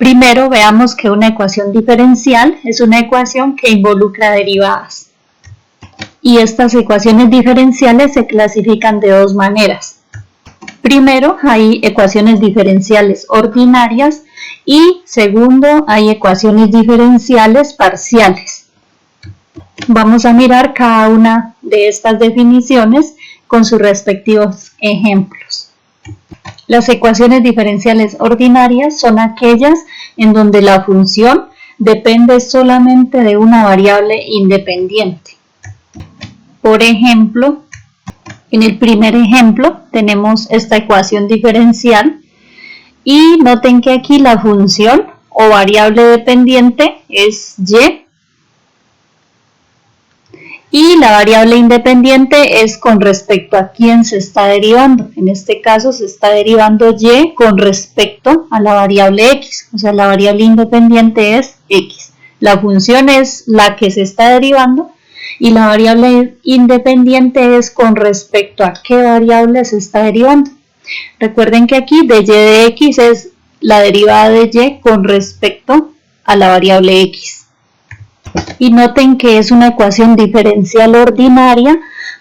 Primero veamos que una ecuación diferencial es una ecuación que involucra derivadas. Y estas ecuaciones diferenciales se clasifican de dos maneras. Primero, hay ecuaciones diferenciales ordinarias y segundo, hay ecuaciones diferenciales parciales. Vamos a mirar cada una de estas definiciones con sus respectivos ejemplos. Las ecuaciones diferenciales ordinarias son aquellas en donde la función depende solamente de una variable independiente. Por ejemplo, en el primer ejemplo tenemos esta ecuación diferencial y noten que aquí la función o variable dependiente es y la variable independiente es con respecto a quién se está derivando. En este caso se está derivando y con respecto a la variable x, o sea, la variable independiente es x. La función es la que se está derivando y la variable independiente es con respecto a qué variable se está derivando. Recuerden que aquí de y de x es la derivada de y con respecto a la variable x. Y noten que es una ecuación diferencial ordinaria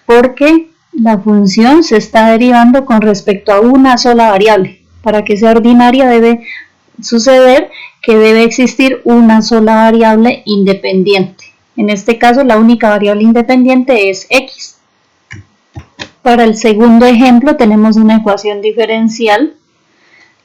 porque la función se está derivando con respecto a una sola variable. Para que sea ordinaria debe suceder que debe existir una sola variable independiente. En este caso la única variable independiente es x. Para el segundo ejemplo tenemos una ecuación diferencial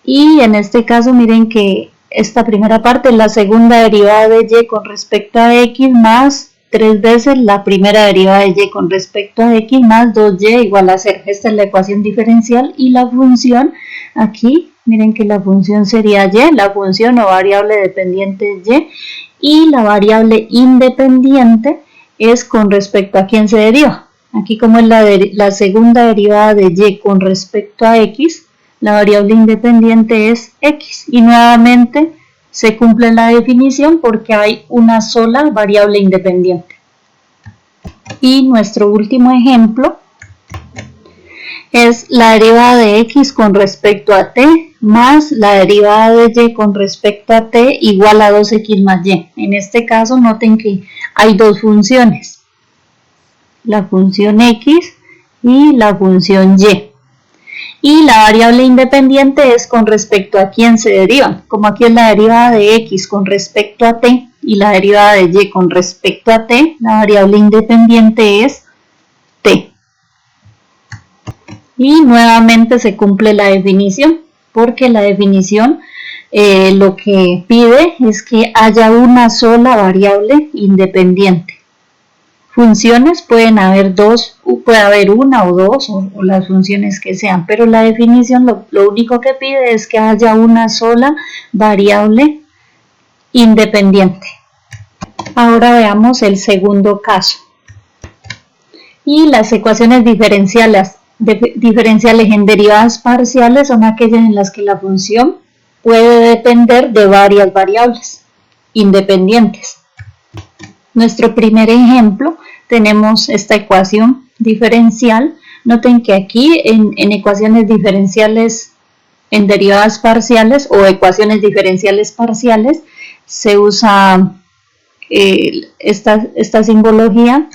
y en este caso miren que esta primera parte es la segunda derivada de y con respecto a x más 3 veces la primera derivada de y con respecto a x más 2y igual a 0. Esta es la ecuación diferencial y la función aquí, miren que la función sería y, la función o variable dependiente es y la variable independiente es con respecto a quién se deriva. Aquí como es la segunda derivada de y con respecto a x, la variable independiente es x y nuevamente se cumple la definición porque hay una sola variable independiente. Y nuestro último ejemplo es la derivada de x con respecto a t más la derivada de y con respecto a t igual a 2x más y. En este caso noten que hay dos funciones, la función x y la función y. Y la variable independiente es con respecto a quién se deriva. Como aquí es la derivada de x con respecto a t y la derivada de y con respecto a t, la variable independiente es t. Y nuevamente se cumple la definición, porque la definición lo que pide es que haya una sola variable independiente. Funciones pueden haber dos, puede haber una o dos, o las funciones que sean, pero la definición lo único que pide es que haya una sola variable independiente. Ahora veamos el segundo caso. Y las ecuaciones diferenciales en derivadas parciales son aquellas en las que la función puede depender de varias variables independientes. Nuestro primer ejemplo tenemos esta ecuación diferencial. Noten que aquí en ecuaciones diferenciales en derivadas parciales o ecuaciones diferenciales parciales se usa esta simbología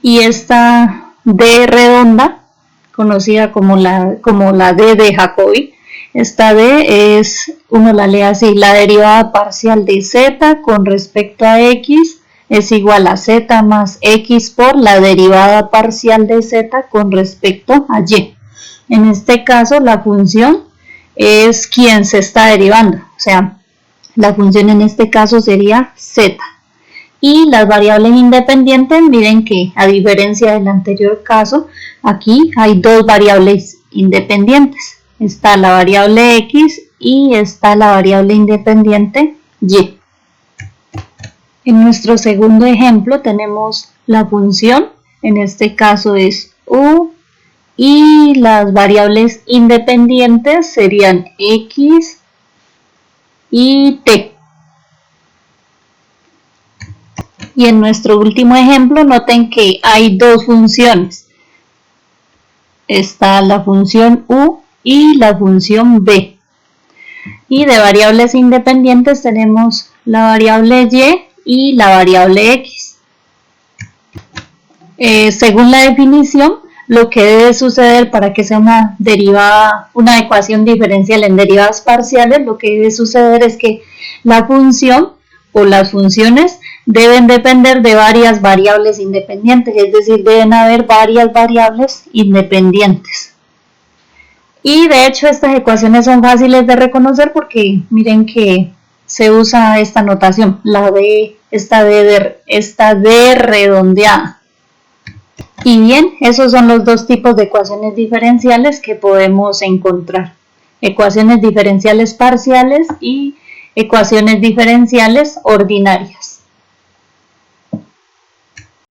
y esta D redonda conocida como la D de Jacobi. Esta D es, uno la lee así, la derivada parcial de z con respecto a x es igual a z más x por la derivada parcial de z con respecto a y. En este caso la función es quien se está derivando, o sea, la función en este caso sería z. Y las variables independientes, miren que a diferencia del anterior caso, aquí hay dos variables independientes. Está la variable x y está la variable independiente y. En nuestro segundo ejemplo tenemos la función, en este caso es u, y las variables independientes serían x y t. Y en nuestro último ejemplo noten que hay dos funciones. Está la función u y la función b. Y de variables independientes tenemos la variable y y la variable x. Según la definición, lo que debe suceder para que sea una ecuación diferencial en derivadas parciales, lo que debe suceder es que la función o las funciones deben depender de varias variables independientes, es decir, deben haber varias variables independientes. Y de hecho estas ecuaciones son fáciles de reconocer porque miren que se usa esta notación, esta D redondeada. Y bien, esos son los dos tipos de ecuaciones diferenciales que podemos encontrar. Ecuaciones diferenciales parciales y ecuaciones diferenciales ordinarias.